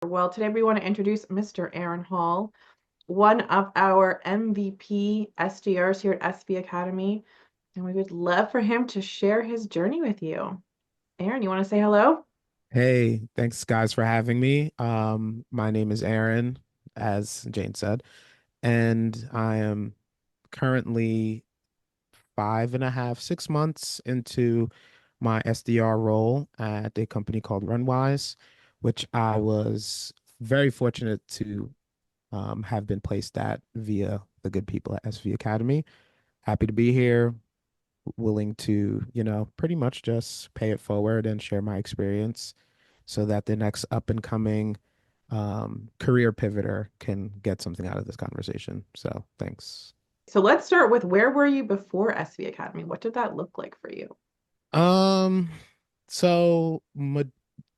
Well, today we want to introduce Mr. Aaron Hall, one of our MVP SDRs here at SV Academy, and we would love for him to share his journey with you. Aaron, you want to say hello? Hey, thanks guys for having me. My name is Aaron, as Jane said, and I am currently 5.5, 6 months into my SDR role at a company called Runwise, which I was very fortunate to have been placed at via the good people at SV Academy. Happy to be here, willing to, pretty much just pay it forward and share my experience so that the next up and coming career pivoter can get something out of this conversation. So thanks. So let's start with where were you before SV Academy? What did that look like for you? Um, so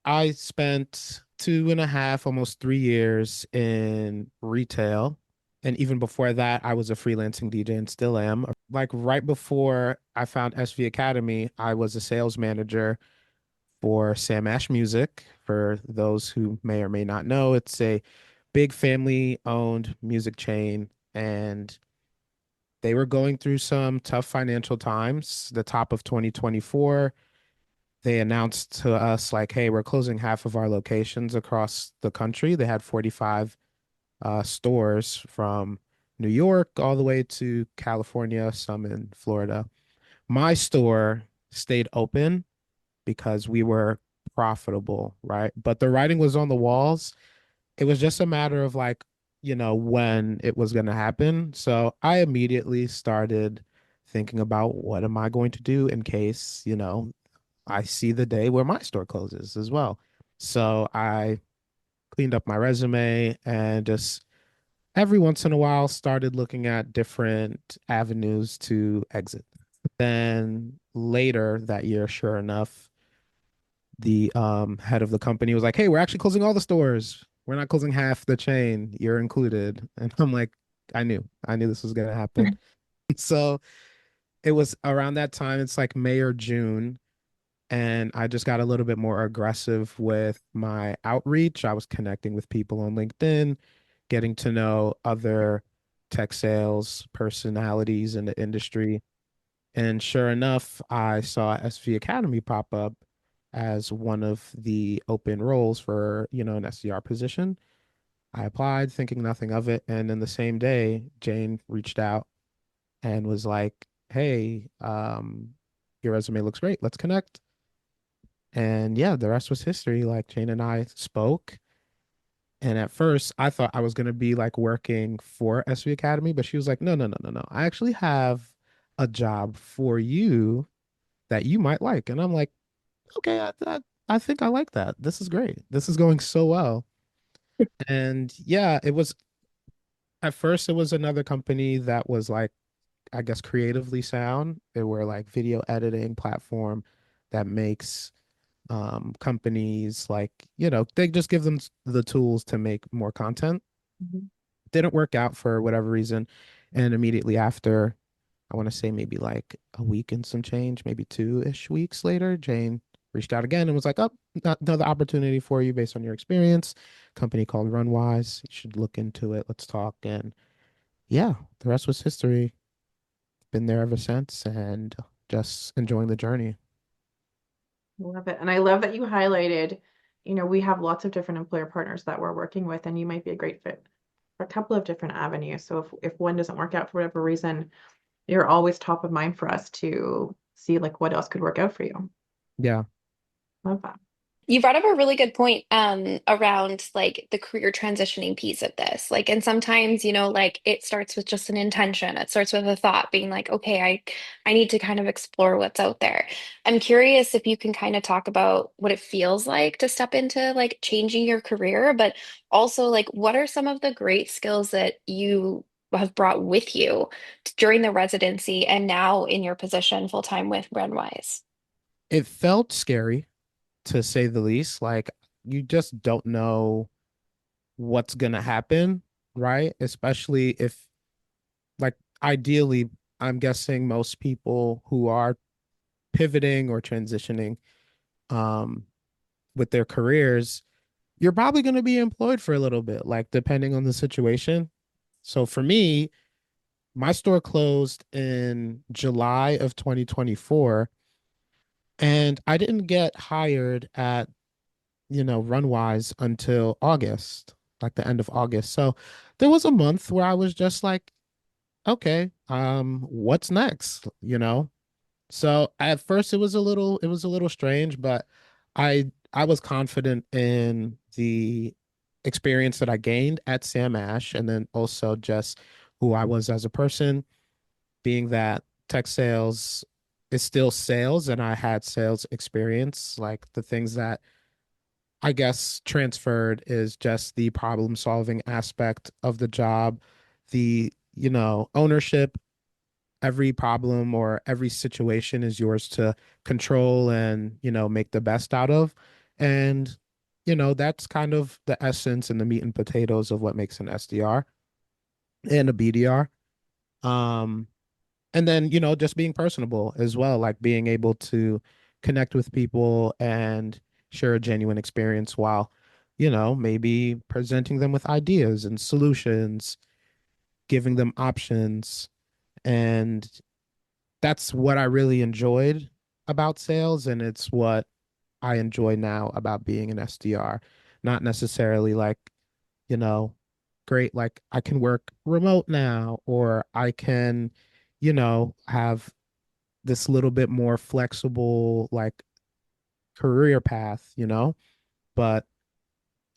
I spent 2.5, almost 3 years in retail. And even before that, I was a freelancing DJ and still am. Like right before I found SV Academy, I was a sales manager for Sam Ash Music. For those who may or may not know, it's a big family owned music chain, and they were going through some tough financial times. The top of 2024, they announced to us, like, hey, we're closing half of our locations across the country. They had 45 stores from New York all the way to California, some in Florida. My store stayed open because we were profitable, right? But the writing was on the walls. It was just a matter of like, when it was going to happen. So I immediately started thinking about what am I going to do in case, I see the day where my store closes as well. So I cleaned up my resume and just every once in a while started looking at different avenues to exit. Then later that year, sure enough, the head of the company was like, "Hey, we're actually closing all the stores. We're not closing half the chain. You're included." And I'm like, I knew this was gonna happen. So it was around that time. It's like May or June, and I just got a little bit more aggressive with my outreach. I was connecting with people on LinkedIn, getting to know other tech sales personalities in the industry. And sure enough, I saw SV Academy pop up as one of the open roles for, an SDR position. I applied thinking nothing of it. And then the same day, Jane reached out and was like, hey, your resume looks great. Let's connect. And yeah, the rest was history. Like Jane and I spoke. And at first, I thought I was going to be like working for SV Academy, but she was like, no, no, no, no, no. I actually have a job for you that you might like. And I'm like, okay, I think I like that. This is great. This is going so well. And yeah, it was at first it was another company that was like, I guess creatively sound. They were like video editing platform that makes companies like, they just give them the tools to make more content. Mhm. Didn't work out for whatever reason. And immediately after, I want to say maybe like a week and some change, maybe 2-ish weeks later, Jane reached out again and was like, "Oh, another opportunity for you based on your experience. Company called Runwise. You should look into it. Let's talk." And yeah, the rest was history. Been there ever since and just enjoying the journey. Love it. And I love that you highlighted, we have lots of different employer partners that we're working with, and you might be a great fit for a couple of different avenues. So if one doesn't work out for whatever reason, you're always top of mind for us to see like what else could work out for you. Yeah. Love that. You brought up a really good point around like the career transitioning piece of this. Like, and sometimes, like it starts with just an intention. It starts with a thought being like, okay, I need to kind of explore what's out there. I'm curious if you can kind of talk about what it feels like to step into like changing your career, but also like what are some of the great skills that you have brought with you during the residency and now in your position full time with Renwise? It felt scary to say the least. Like you just don't know what's gonna happen, right? Especially if like ideally, I'm guessing most people who are pivoting or transitioning um with their careers, you're probably going to be employed for a little bit, like depending on the situation. So for me, my store closed in July of 2024, and I didn't get hired at, Runwise until August, like the end of August. So there was a month where I was just like, okay, what's next, So at first it was a little strange, but I was confident in the experience that I gained at Sam Ash, and then also just who I was as a person, being that tech sales is still sales and I had sales experience. Like the things that I guess transferred is just the problem solving aspect of the job, the, ownership. Every problem or every situation is yours to control and, make the best out of. And, that's kind of the essence and the meat and potatoes of what makes an SDR and a BDR. Um, and then, just being personable as well, like being able to connect with people and share a genuine experience while, maybe presenting them with ideas and solutions, giving them options. And that's what I really enjoyed about sales, and it's what I enjoy now about being an SDR. Not necessarily like, you know, great, like I can work remote now, or I can, have this little bit more flexible, like career path, but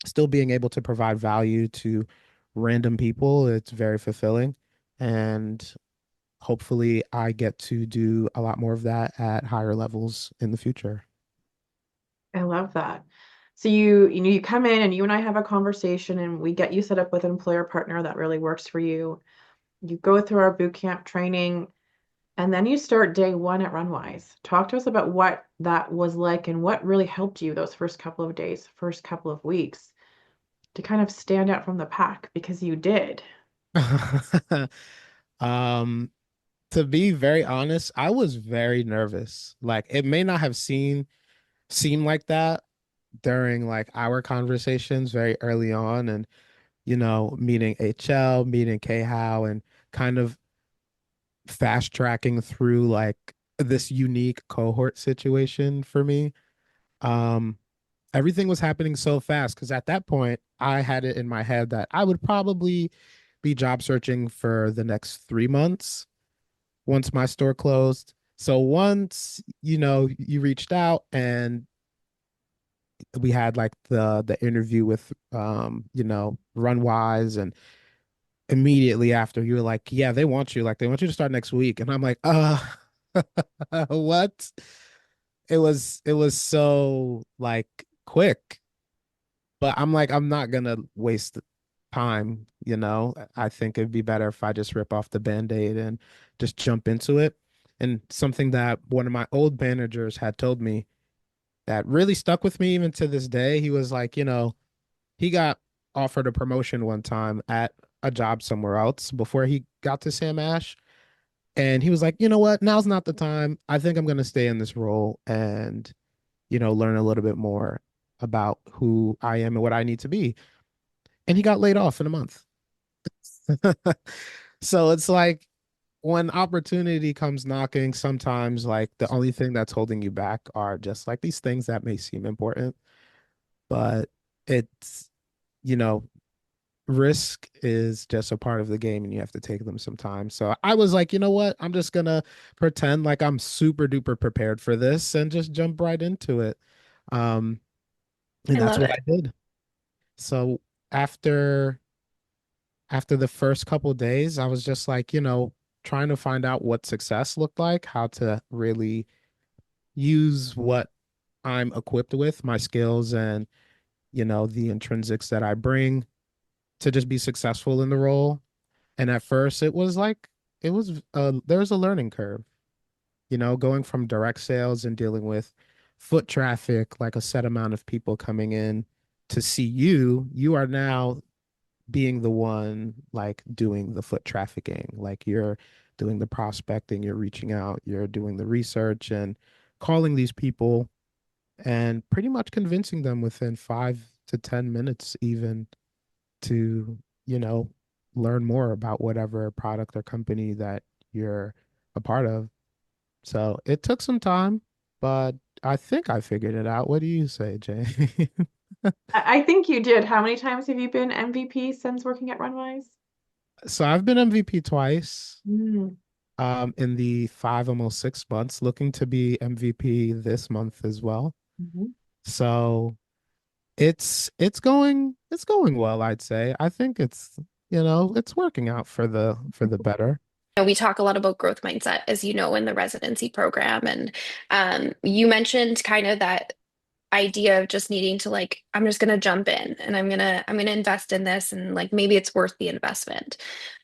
still being able to provide value to random people, it's very fulfilling. And hopefully I get to do a lot more of that at higher levels in the future. I love that. So you come in and you and I have a conversation and we get you set up with an employer partner that really works for you. You go through our boot camp training and then you start day one at Runwise. Talk to us about what that was like and what really helped you those first couple of days, first couple of weeks to kind of stand out from the pack because you did. Um, to be very honest, I was very nervous. Like it may not have seemed like that during like our conversations very early on, and meeting HL, meeting K How, and kind of fast tracking through like this unique cohort situation for me. Um, Everything was happening so fast because at that point I had it in my head that I would probably be job searching for the next 3 months once my store closed. So once, you reached out and we had like the interview with Runwise, and immediately after you were like, yeah, they want you, like they want you to start next week. And I'm like, what? It was so like quick. But I'm like, I'm not gonna waste time, I think it'd be better if I just rip off the band-aid and just jump into it. And something that one of my old managers had told me that really stuck with me even to this day, he was like, he got offered a promotion one time at a job somewhere else before he got to Sam Ash. And he was like, you know what? Now's not the time. I think I'm gonna stay in this role and, learn a little bit more about who I am and what I need to be. And he got laid off in a month. So it's like when opportunity comes knocking, sometimes like the only thing that's holding you back are just like these things that may seem important, but it's, you know, risk is just a part of the game and you have to take them sometimes. So I was like, you know what? I'm just gonna pretend like I'm super duper prepared for this and just jump right into it. Um, and I that's love what I it. did. So after after the first couple days, I was just like, trying to find out what success looked like, how to really use what I'm equipped with, my skills and, the intrinsics that I bring to just be successful in the role. And at first it was like there was a learning curve, going from direct sales and dealing with foot traffic, like a set amount of people coming in to see you are now being the one like doing the foot trafficking, like you're doing the prospecting, you're reaching out, you're doing the research and calling these people and pretty much convincing them within 5 to 10 minutes even to, you know, learn more about whatever product or company that you're a part of. So it took some time, but I think I figured it out. What do you say, Jay? I think you did. How many times have you been MVP since working at Runwise? So I've been MVP twice, Mm. in the 5, almost 6 months, looking to be MVP this month as well. Mhm. So it's going well, I'd say. I think it's working out for the better. We talk a lot about growth mindset, as you know, in the residency program. And you mentioned kind of that idea of just needing to like, I'm just gonna jump in and I'm gonna invest in this and like maybe it's worth the investment.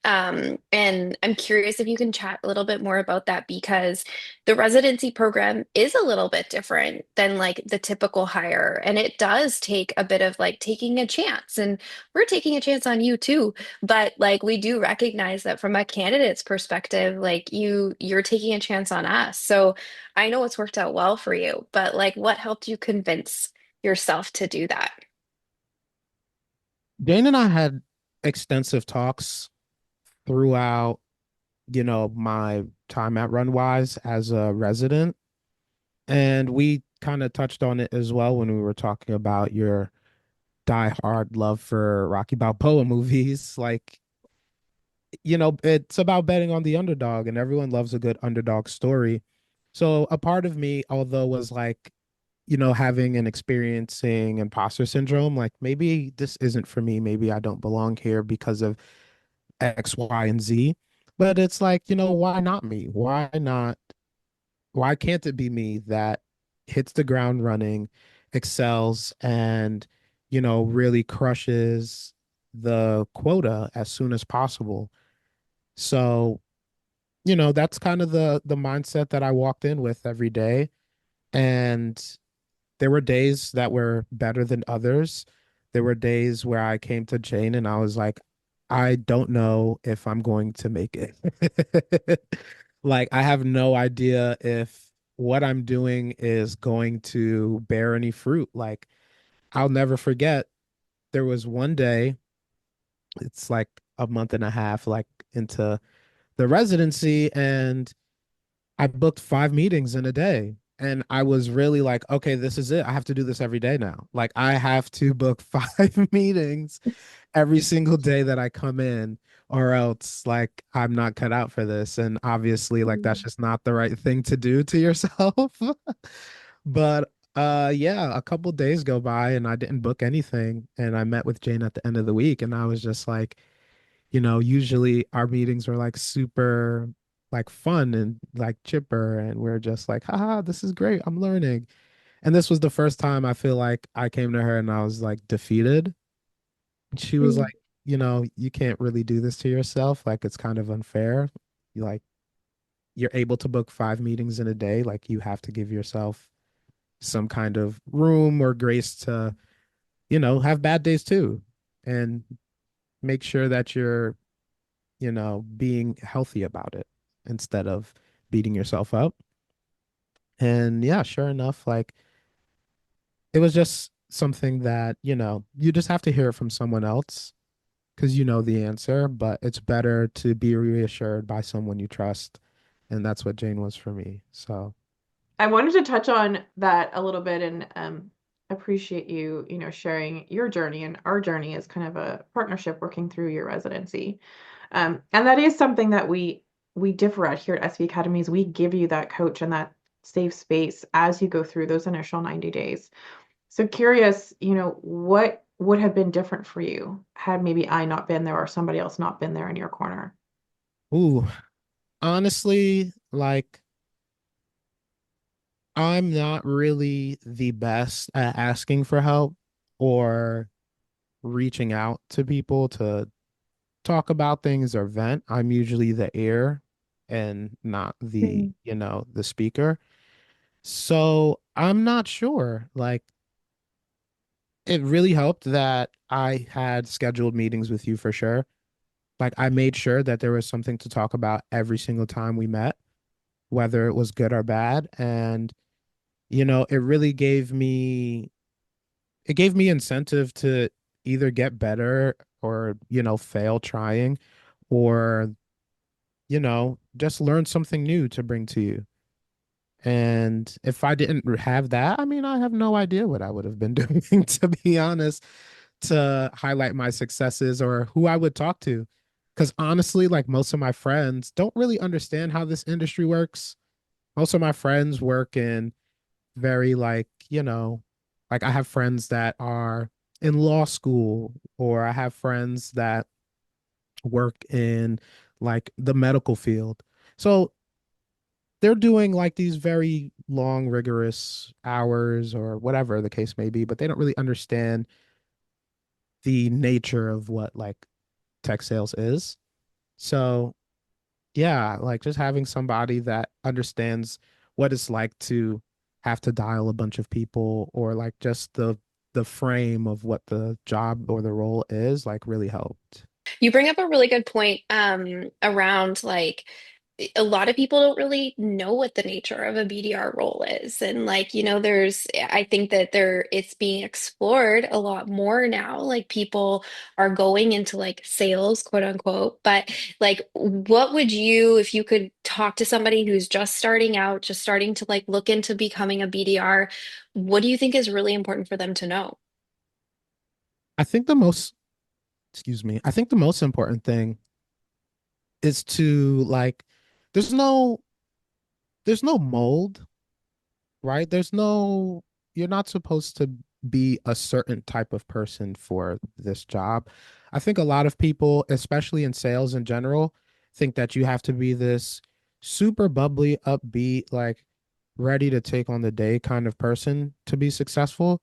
And I'm curious if you can chat a little bit more about that because the residency program is a little bit different than like the typical hire. And it does take a bit of like taking a chance. And we're taking a chance on you too. But like we do recognize that from a candidate's perspective, like you're taking a chance on us. So I know it's worked out well for you, but like what helped you convince yourself to do that? Dane and I had extensive talks throughout, my time at Runwise as a resident. And we kind of touched on it as well when we were talking about your die-hard love for Rocky Balboa movies. Like, it's about betting on the underdog, and everyone loves a good underdog story. So a part of me, although was like, having and experiencing imposter syndrome, like maybe this isn't for me, maybe I don't belong here because of X, Y, and Z. But it's like, why not me? Why can't it be me that hits the ground running, excels, and, really crushes the quota as soon as possible? So, that's kind of the mindset that I walked in with every day. And there were days that were better than others. There were days where I came to Jane and I was like, I don't know if I'm going to make it. Like, I have no idea if what I'm doing is going to bear any fruit. Like, I'll never forget there was one day, it's like a month and a half, like into the residency, and I booked 5 meetings in a day. And I was really like, okay, this is it. I have to do this every day now. Like, I have to book 5 meetings every single day that I come in, or else, like, I'm not cut out for this. And obviously, like, that's just not the right thing to do to yourself. But yeah, a couple days go by and I didn't book anything. And I met with Jane at the end of the week, and I was just like, usually our meetings were like super like fun and like chipper, and we're just like, haha, this is great. I'm learning. And this was the first time I feel like I came to her and I was like defeated. She was Mm. like, you can't really do this to yourself. Like, it's kind of unfair. You like you're able to book 5 meetings in a day. Like, you have to give yourself some kind of room or grace to, have bad days too. And make sure that you're being healthy about it instead of beating yourself up. And yeah, sure enough, like it was just something that, you just have to hear it from someone else because you know the answer, but it's better to be reassured by someone you trust. And that's what Jane was for me. So, I wanted to touch on that a little bit and appreciate you, sharing your journey and our journey as kind of a partnership working through your residency. And that is something that we differ at here at SV Academies. We give you that coach and that safe space as you go through those initial 90 days. So curious, what would have been different for you had maybe I not been there or somebody else not been there in your corner? ooh, honestly, like I'm not really the best at asking for help or reaching out to people to talk about things or vent. I'm usually the ear and not the, Mm. the speaker. So I'm not sure. Like, it really helped that I had scheduled meetings with you for sure. Like, I made sure that there was something to talk about every single time we met, whether it was good or bad. And it really gave me incentive to either get better or, fail trying or, just learn something new to bring to you. And if I didn't have that, I mean, I have no idea what I would have been doing, to be honest, to highlight my successes or who I would talk to. Because honestly, like most of my friends don't really understand how this industry works. Most of my friends work in very like I have friends that are in law school, or I have friends that work in like the medical field. So they're doing like these very long, rigorous hours or whatever the case may be, but they don't really understand the nature of what like tech sales is. So, yeah, like just having somebody that understands what it's like to have to dial a bunch of people or like just the frame of what the job or the role is like really helped. You bring up a really good point around like a lot of people don't really know what the nature of a BDR role is. And like, I think that it's being explored a lot more now. Like people are going into like sales, quote unquote. But like, what would you, if you could talk to somebody who's just starting out, just starting to like look into becoming a BDR, what do you think is really important for them to know? I think the most, excuse me, I think the most important thing is to like, there's no, there's no mold, right? You're not supposed to be a certain type of person for this job. I think a lot of people, especially in sales in general, think that you have to be this super bubbly, upbeat, like ready to take on the day kind of person to be successful.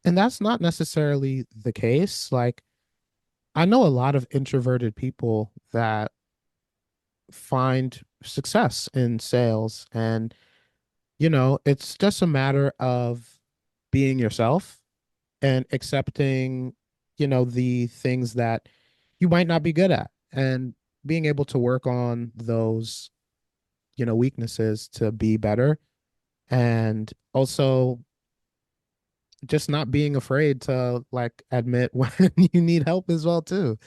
And that's not necessarily the case. Like, I know a lot of introverted people that find success in sales, and it's just a matter of being yourself and accepting, the things that you might not be good at and being able to work on those, weaknesses to be better. And also just not being afraid to like admit when you need help as well too.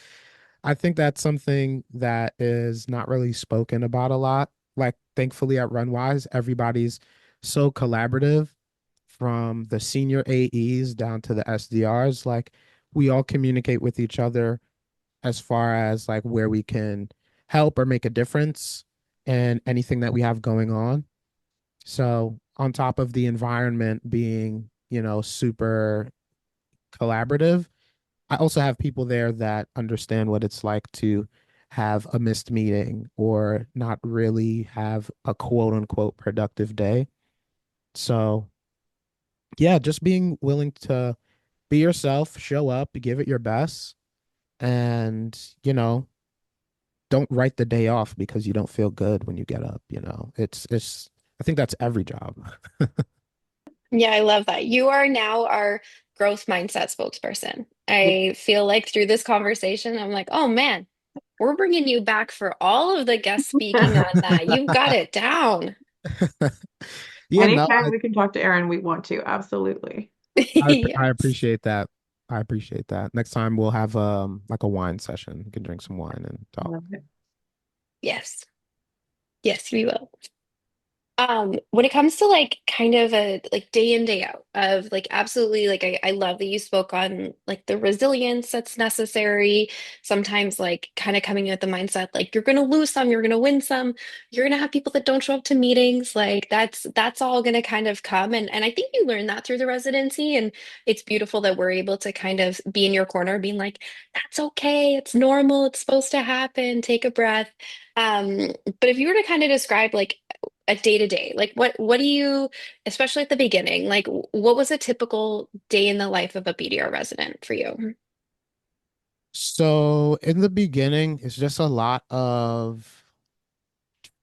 I think that's something that is not really spoken about a lot. Like, thankfully at Runwise, everybody's so collaborative from the senior AEs down to the SDRs. Like, we all communicate with each other as far as like where we can help or make a difference and anything that we have going on. So, on top of the environment being, super collaborative, I also have people there that understand what it's like to have a missed meeting or not really have a quote unquote productive day. So, yeah, just being willing to be yourself, show up, give it your best, and, don't write the day off because you don't feel good when you get up. I think that's every job. Yeah, I love that. You are now our growth mindset spokesperson. I feel like through this conversation, I'm like, oh man, we're bringing you back for all of the guest speaking on that. You've got it down. Yeah, no, Anytime we can talk to Erin, we want to. Absolutely. I Yes. appreciate that. I appreciate that. Next time we'll have like a wine session. We can drink some wine and talk. Love it. Yes. Yes, we will. When it comes to like kind of a like day in, day out of like absolutely like I love that you spoke on like the resilience that's necessary. Sometimes like kind of coming in with the mindset like you're gonna lose some, you're gonna win some, you're gonna have people that don't show up to meetings. Like that's all gonna kind of come. And I think you learn that through the residency. And it's beautiful that we're able to kind of be in your corner, being like, that's okay, it's normal, it's supposed to happen, take a breath. But if you were to kind of describe like a day to day? Like what do you, especially at the beginning, like what was a typical day in the life of a BDR resident for you? So in the beginning, it's just a lot of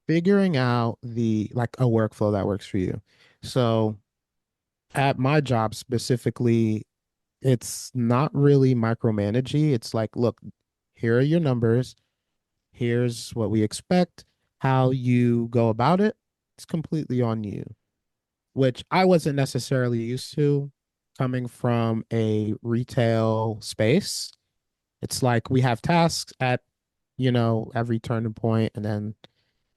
figuring out the like a workflow that works for you. So at my job specifically, it's not really micromanaging. It's like, look, here are your numbers. Here's what we expect. How you go about it, it's completely on you. which I wasn't necessarily used to coming from a retail space. It's like we have tasks at, every turning point, and then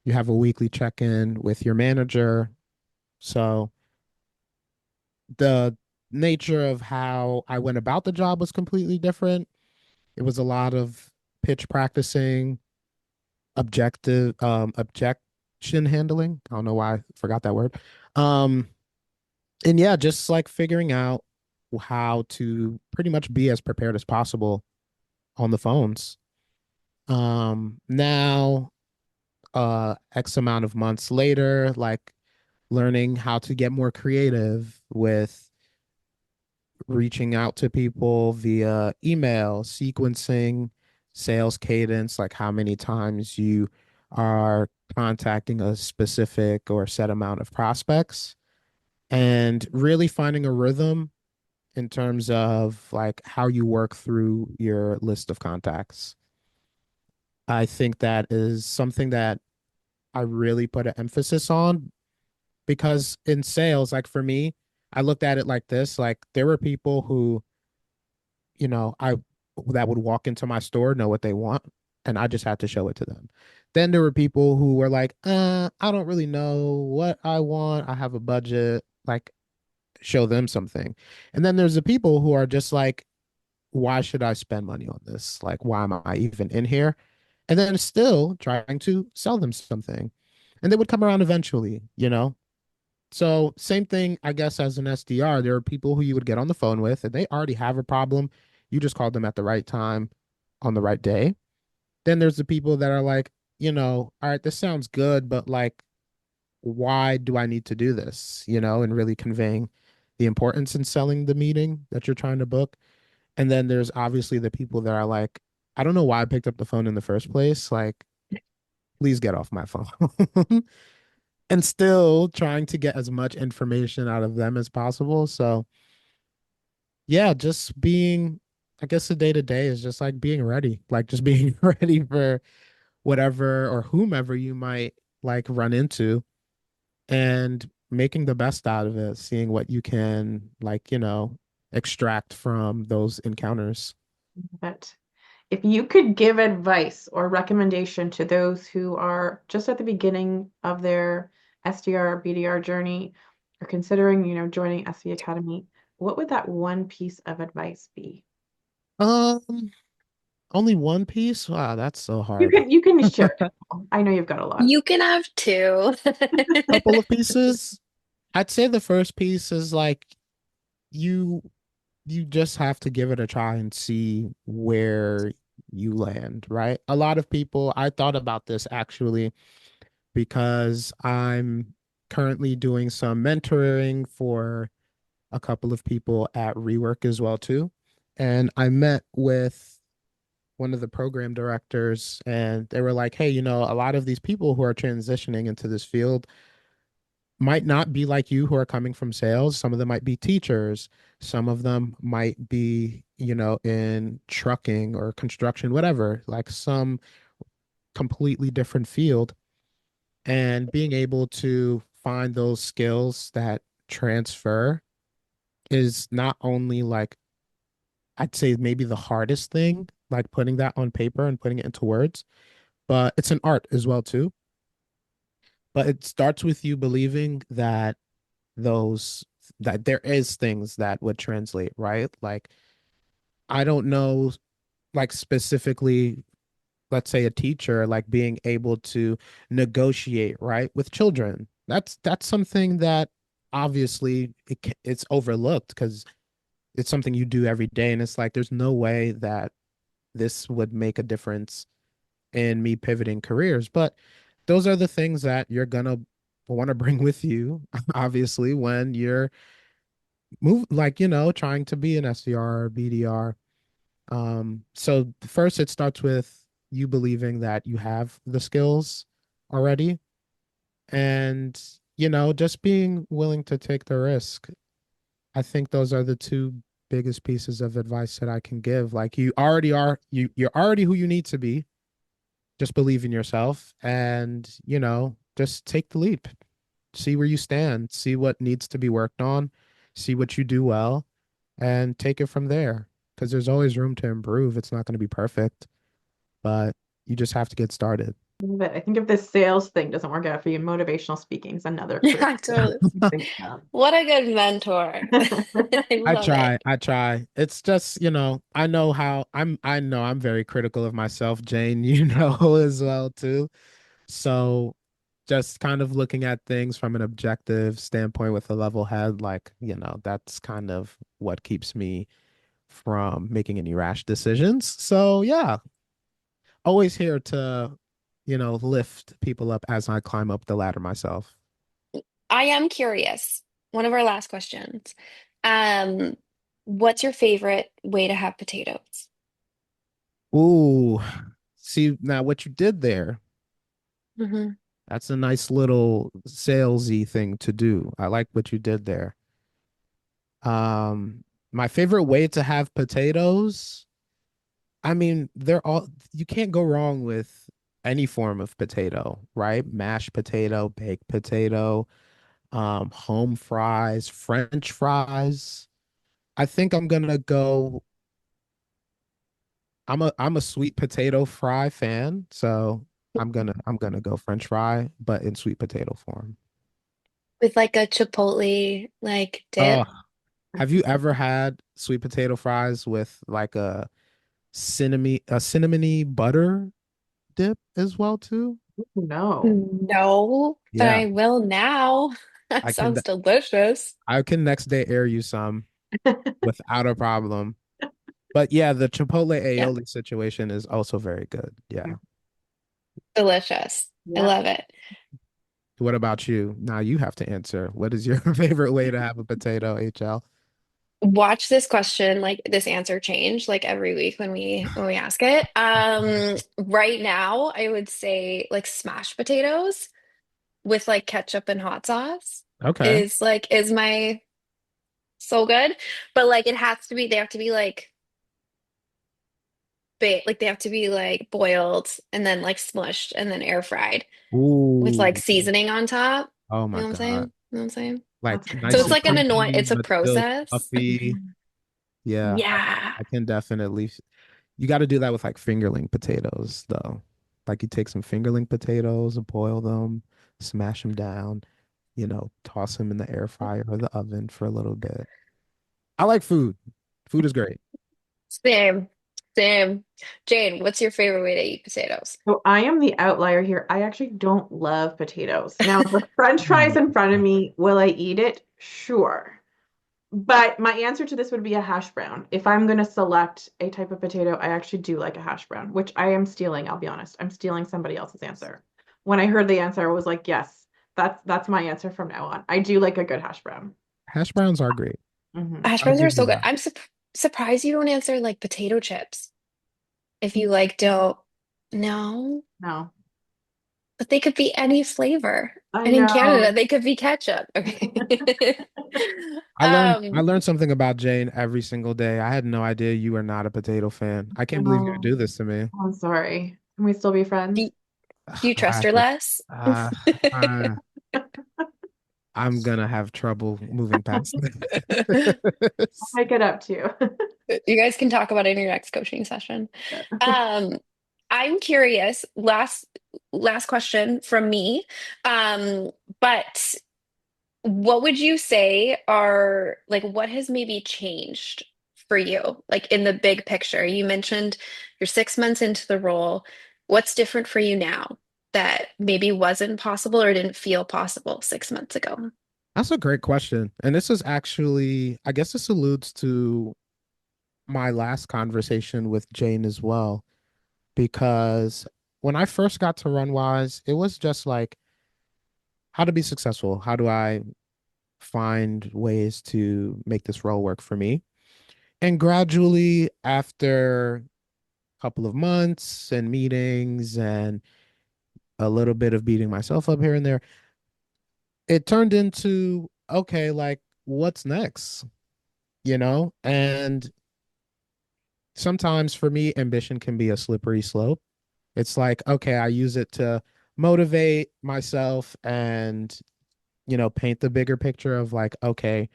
you have a weekly check-in with your manager. So the nature of how I went about the job was completely different. It was a lot of pitch practicing, objection handling. I don't know why I forgot that word. Um, and yeah, just like figuring out how to pretty much be as prepared as possible on the phones. Now, X amount of months later, like learning how to get more creative with reaching out to people via email, sequencing, sales cadence, like how many times you are contacting a specific or set amount of prospects, and really finding a rhythm in terms of like how you work through your list of contacts. I think that is something that I really put an emphasis on because in sales, like for me, I looked at it like this, like there were people who, I that would walk into my store, know what they want, and I just had to show it to them. Then there were people who were like, I don't really know what I want. I have a budget, like show them something. And then there's the people who are just like, why should I spend money on this? Like, why am I even in here? And then still trying to sell them something. And they would come around eventually. So same thing, I guess, as an SDR, there are people who you would get on the phone with and they already have a problem. You just called them at the right time on the right day. Then there's the people that are like, all right, this sounds good, but like, why do I need to do this? And really conveying the importance in selling the meeting that you're trying to book. And then there's obviously the people that are like, I don't know why I picked up the phone in the first place. Like, please get off my phone. And still trying to get as much information out of them as possible. So, yeah, just being, I guess the day to day is just like being ready, like just being ready for whatever or whomever you might like run into and making the best out of it, seeing what you can like, extract from those encounters. But if you could give advice or recommendation to those who are just at the beginning of their SDR or BDR journey or considering, joining SE Academy, what would that one piece of advice be? Um, Only one piece? Wow, that's so You hard. can you can share it. I know you've got a lot. You can have two. Couple of pieces. I'd say the first piece is like you you just have to give it a try and see where you land, right? A lot of people, I thought about this actually because I'm currently doing some mentoring for a couple of people at Rework as well too. And I met with one of the program directors and they were like, "Hey, a lot of these people who are transitioning into this field might not be like you who are coming from sales. Some of them might be teachers. Some of them might be, in trucking or construction, whatever, like some completely different field. And being able to find those skills that transfer is not only like, I'd say maybe the hardest thing, like putting that on paper and putting it into words, but it's an art as well too. But it starts with you believing those that there is things that would translate, right? Like I don't know, like specifically, let's say a teacher, like being able to negotiate, right, with children. That's something that obviously it's overlooked because it's something you do every day, and it's like there's no way that this would make a difference in me pivoting careers. But those are the things that you're gonna want to bring with you, obviously, when you're move like trying to be an SDR or BDR. So first it starts with you believing that you have the skills already and just being willing to take the risk. I think those are the two biggest pieces of advice that I can give. Like you already are you're already who you need to be. Just believe in yourself and just take the leap. see where you stand, see what needs to be worked on, see what you do well, and take it from there. Because there's always room to improve. It's not going to be perfect, but you just have to get started. But I think if this sales thing doesn't work out for you, motivational speaking is another career Yeah, totally. to think about. What a good mentor. I I love it. try. I try. It's just, I know how I know I'm very critical of myself, Jane, you know as well too. So just kind of looking at things from an objective standpoint with a level head, like, that's kind of what keeps me from making any rash decisions. So yeah, always here to, lift people up as I climb up the ladder myself. I am curious. One of our last questions. Um, what's your favorite way to have potatoes? Ooh, see now what you did there. Hmm. That's a nice little salesy thing to do. I like what you did there. My favorite way to have potatoes, I mean, you can't go wrong with any form of potato, right? Mashed potato, baked potato, home fries, French fries. I think I'm a sweet potato fry fan, so I'm gonna go French fry, but in sweet potato form. With like a chipotle like Oh, dip? have you ever had sweet potato fries with like a cinnamony butter dip as well too? No. No, but Yeah, I will now. That I can sounds delicious. I can next day air you some without a problem. But yeah, the Chipotle Yeah, aioli situation is also very good. Yeah. delicious. I Yeah. love it. What about you? Now you have to answer. What is your favorite way to have a potato, HL? Watch this question, like this answer change like every week when we ask it. Right now I would say like smashed potatoes with like ketchup and hot sauce Okay. is my so good. But like it has to be they have to be like baked, like they have to be like boiled and then like smushed and then air fried with like Ooh. seasoning on top. Oh You my know what I'm saying? God. You know what I'm saying? Like That's So nice it's and like an so annoying, crispy, it's a but still process. fluffy. Yeah, Yeah. I can definitely. You got to do that with like fingerling potatoes, though. Like you take some fingerling potatoes, boil them, smash them down, toss them in the air fryer or the oven for a little bit. I like food. Food is great. Same. Same. Jane, what's your favorite way to eat potatoes? So I am the outlier here. I actually don't love potatoes. Now, the French fries Oh, in front of me, will I eat it? Sure. But my answer to this would be a hash brown. If I'm going to select a type of potato, I actually do like a hash brown, which I am stealing, I'll be honest. I'm stealing somebody else's answer. When I heard the answer, I was like, yes, that's my answer from now on. I do like a good hash brown. hash browns are great. Hmm. Hash I'll browns are give you so good. that. I'm surprised you don't answer like potato chips. If you like don't no, No, but they could be any flavor. I And in know. Canada, they could be ketchup. Okay. I Um, learned something about Jane every single day. I had no idea you are not a potato fan. I can't believe you would Oh, do this to me. I'm sorry. Can we still be do, friends? do you trust I, her less? uh, uh, I'm gonna have trouble moving past I'll this. make it up to you. You guys can talk about it in your next coaching session. Um, I'm curious, last question from me. Um, but what would you say are like what has maybe changed for you, like in the big picture? You mentioned you're 6 months into the role. What's different for you now that maybe wasn't possible or didn't feel possible 6 months ago? That's a great question. And this is actually, I guess this alludes to my last conversation with Jane as well, because when I first got to Runwise, it was just like, how to be successful? How do I find ways to make this role work for me? And gradually, after a couple of months and meetings and a little bit of beating myself up here and there, it turned into, okay, like, what's next? And sometimes for me, ambition can be a slippery slope. It's like, okay, I use it to motivate myself and paint the bigger picture of like, okay,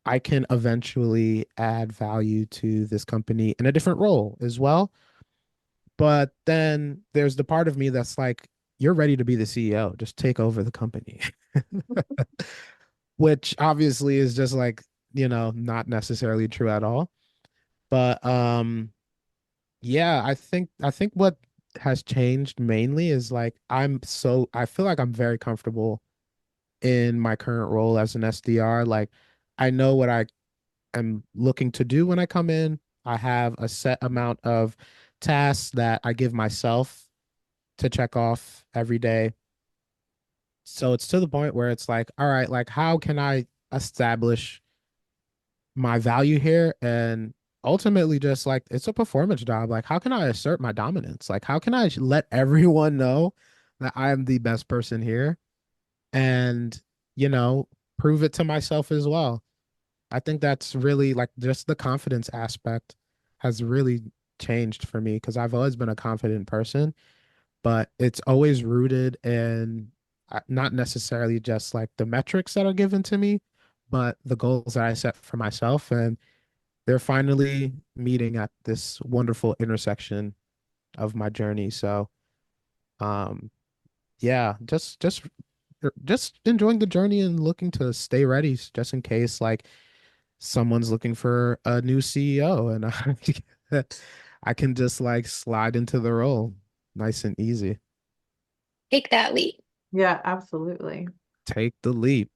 I can eventually add value to this company in a different role as well. But then there's the part of me that's like, you're ready to be the CEO, just take over the company. Which obviously is just like, not necessarily true at all. But yeah, I think what has changed mainly is like I feel like I'm very comfortable in my current role as an SDR. Like I know what I am looking to do when I come in. I have a set amount of tasks that I give myself to check off every day. So it's to the point where it's like, all right, like how can I establish my value here? And ultimately just like it's a performance job. Like how can I assert my dominance? Like how can I let everyone know that I am the best person here and, you know, prove it to myself as well. I think that's really like just the confidence aspect has really changed for me because I've always been a confident person, but it's always rooted in not necessarily just like the metrics that are given to me, but the goals that I set for myself. And they're finally meeting at this wonderful intersection of my journey. So, um, yeah, just enjoying the journey and looking to stay ready just in case like someone's looking for a new CEO and I can just like slide into the role nice and easy. Take that leap. Yeah, absolutely. Take the leap.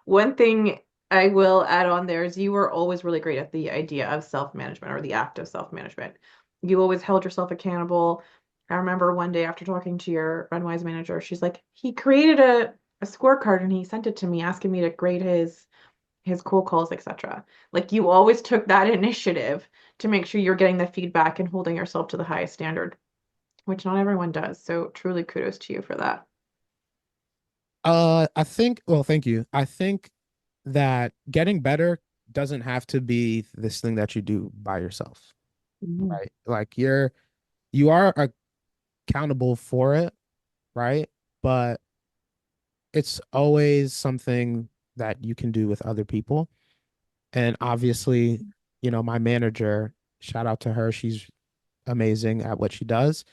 One thing I will add on there is you were always really great at the idea of self-management or the act of self-management. You always held yourself accountable. I remember one day after talking to your Runwise manager, she's like, he created a scorecard and he sent it to me asking me to grade his cold calls, etc. Like you always took that initiative to make sure you're getting the feedback and holding yourself to the highest standard, which not everyone does. So truly kudos to you for that. Well, thank you. I think that getting better doesn't have to be this thing that you do by yourself, Mhm. right? Like you are accountable for it, right? But it's always something that you can do with other people. And obviously, my manager, shout out to her, she's amazing at what she does.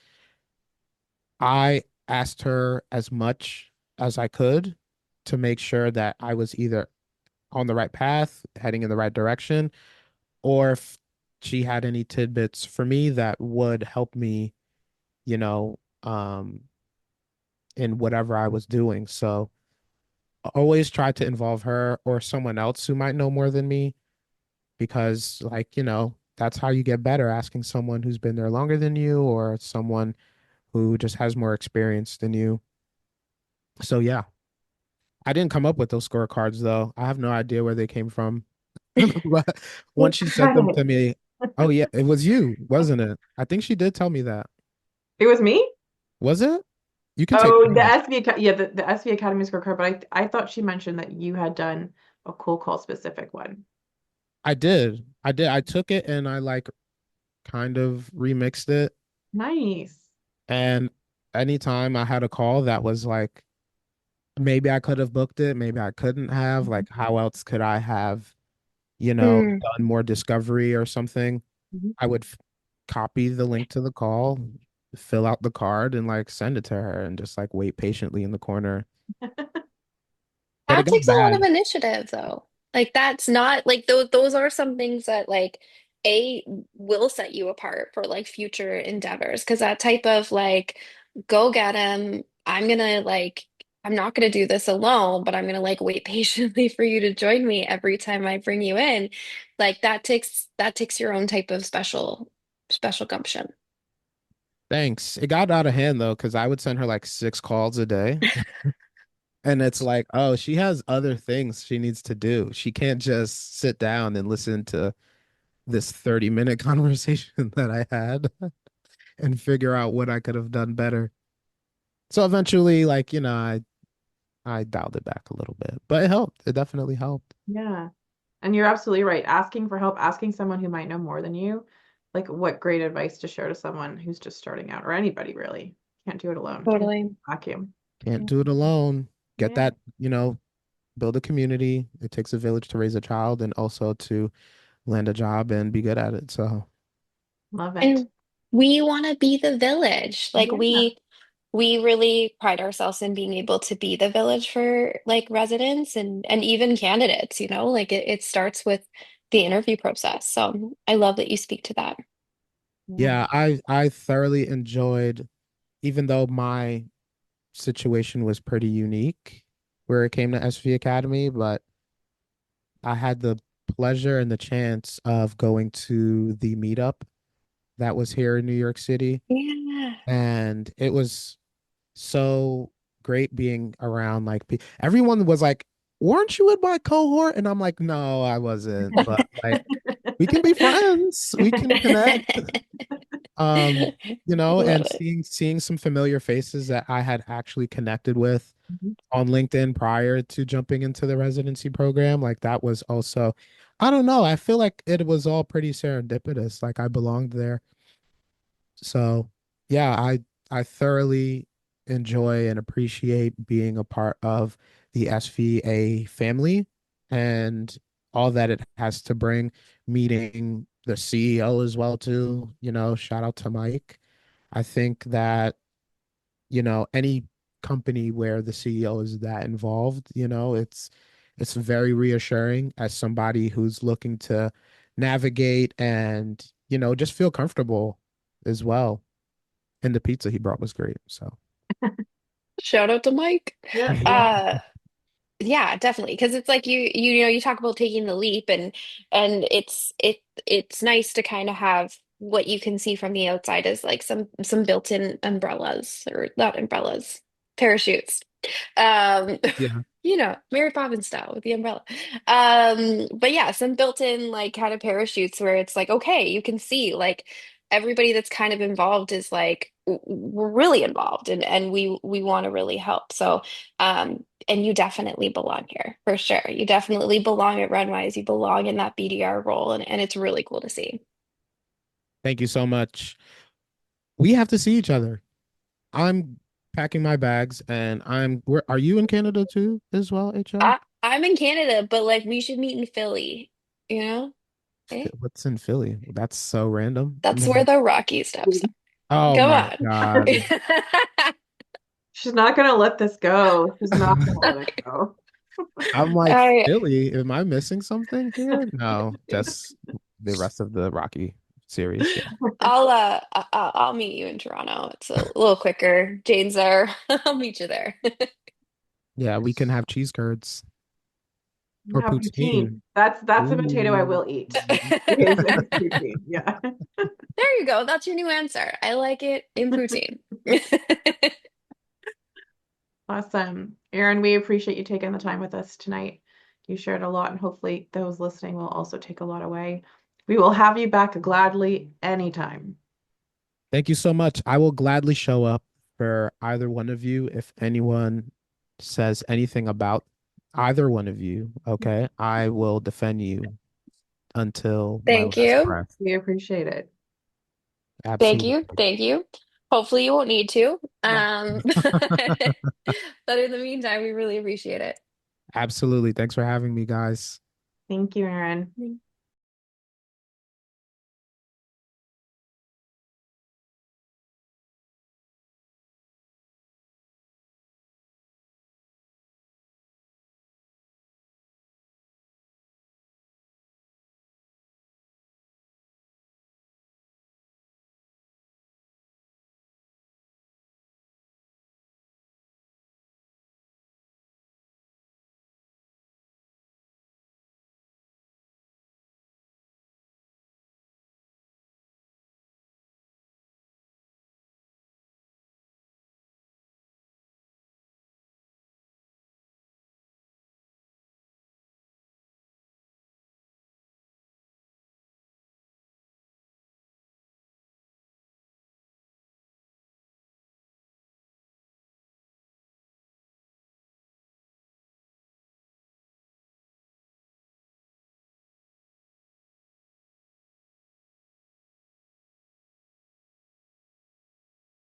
I asked her as much as I could to make sure that I was either on the right path, heading in the right direction, or if she had any tidbits for me that would help me, you know, in whatever I was doing. So I always try to involve her or someone else who might know more than me because, like, that's how you get better, asking someone who's been there longer than you or someone who just has more experience than you. So, yeah, I didn't come up with those scorecards though. I have no idea where they came from. But once Take she sent them credit. to me, oh yeah, it was you, wasn't it? I think she did tell me that. It was me? Was it? You can take Oh, the credit. SV, yeah, the SV Academy scorecard, but I thought she mentioned that you had done a cold call specific one. I did. I did. I took it and I like kind of remixed it. Nice. And anytime I had a call that was like, maybe I could have booked it, maybe I couldn't have. Mhm. Like, how else could I have, Hmm. done more discovery or something? Mhm. I would copy the link to the call, fill out the card, and like send it to her and just like wait patiently in the corner. But it That got takes a lot of bad. initiative, though. Like that's not like those are some things that like A will set you apart for like future endeavors because that type of like go get him. I'm not gonna do this alone, but I'm gonna like wait patiently for you to join me every time I bring you in. Like that takes your own type of special gumption. Thanks. It got out of hand though, because I would send her like 6 calls a day. And it's like, oh, she has other things she needs to do. She can't just sit down and listen to this 30-minute conversation that I had and figure out what I could have done better. So eventually, like, I dialed it back a little bit, but it helped. It definitely helped. Yeah. And you're absolutely right. Asking for help, asking someone who might know more than you, like what great advice to share to someone who's just starting out or anybody really. Can't do it alone. Can't Totally. vacuum. Can't do it alone. get Yeah, that, build a community. It takes a village to raise a child and also to land a job and be good at it. So, love it. And we want to be the village. Like Yeah. we really pride ourselves in being able to be the village for like residents and even candidates, you know, like it starts with the interview process. So I love that you speak to that. Yeah. yeah, I thoroughly enjoyed, even though my situation was pretty unique where it came to SV Academy, but I had the pleasure and the chance of going to the meetup that was here in New York City. Yeah. And it was so great being around like everyone was like, weren't you in my cohort? And I'm like, no, I wasn't. But like we can be friends. We can connect. Um, Love and it. seeing some familiar faces that I had actually connected with Mhm. on LinkedIn prior to jumping into the residency program, like that was also, I don't know, I feel like it was all pretty serendipitous. Like I belonged there. So yeah, I thoroughly enjoy and appreciate being a part of the SVA family and all that it has to bring, meeting the CEO as well too, shout out to Mike. I think that, any company where the CEO is that involved, it's very reassuring as somebody who's looking to navigate and, just feel comfortable as well. And the pizza he brought was great. So Shout out to Mike. Yeah, yeah. Uh yeah, definitely. Because it's like you know, you talk about taking the leap and it's nice to kind of have what you can see from the outside as like some built-in umbrellas or not umbrellas, parachutes. Um, yeah. Mary Poppins style with the umbrella. But yeah, some built-in like kind of parachutes where it's like, okay, you can see like everybody that's kind of involved is like we're really involved and we want to really help. So and you definitely belong here for sure. You definitely belong at Runwise. You belong in that BDR role and it's really cool to see. Thank you so much. We have to see each other. I'm packing my bags and where are you in Canada too as well, HL? I'm in Canada, but like we should meet in Philly, you know? Eh? What's in Philly? That's so random. That's where the Rocky steps are. Oh Come my on. God. She's not gonna let this go. She's not gonna let it go. I'm like, I Philly, am I missing something here? No, just the rest of the Rocky series. Yeah. I'll meet you in Toronto. It's a little quicker. Jane's there. I'll meet you there. Yeah, we can have cheese curds or Yeah, poutine. poutine. That's a potato I Ooh. will eat. Is poutine. Yeah. There you go. That's your new answer. I like it in poutine. Awesome. Erin, we appreciate you taking the time with us tonight. You shared a lot, and hopefully those listening will also take a lot away. We will have you back gladly anytime. Thank you so much. I will gladly show up for either one of you if anyone says anything about either one of you. Okay. I will defend you until my Thank last you. breath. We appreciate it. Thank you. Absolutely. Thank you. Hopefully you won't need to. Yeah. But in the meantime, we really appreciate it. Absolutely. Thanks for having me, guys. Thank you, Erin.